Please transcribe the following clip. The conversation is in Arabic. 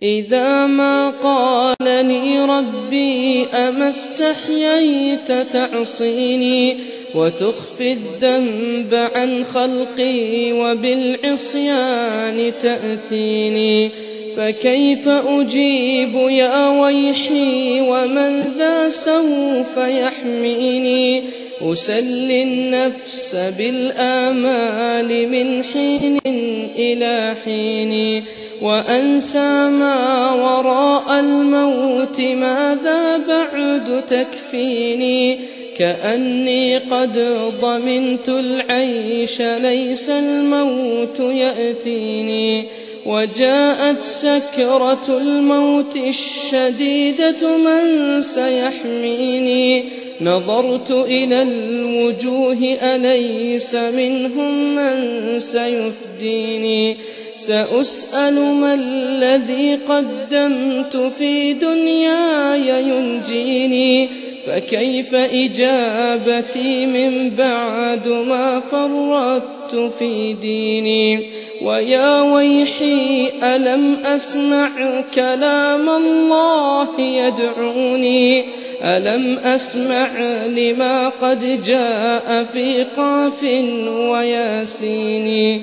إذا ما قال لي ربي أما استحييت تعصيني وتخفي الذنب عن خلقي وبالعصيان تأتيني، فكيف أجيب يا ويحي ومن ذا سوف يحميني؟ أسلي النفس بالآمال من حين إلى حين، وأنسى ما وراء الموت ماذا بعد تكفيني؟ كأني قد ضمنت العيش ليس الموت يأتيني، وجاءت سكرة الموت الشديدة من سيحميني؟ نظرت إلى الوجوه أليس منهم من سيفديني؟ سأسأل ما الذي قدمت في دنياي ينجيني، فكيف إجابتي من بعد ما فرطت في ديني؟ ويا ويحي ألم أسمع كلام الله يدعوني؟ ألم أسمع لما قد جاء في قاف وياسين؟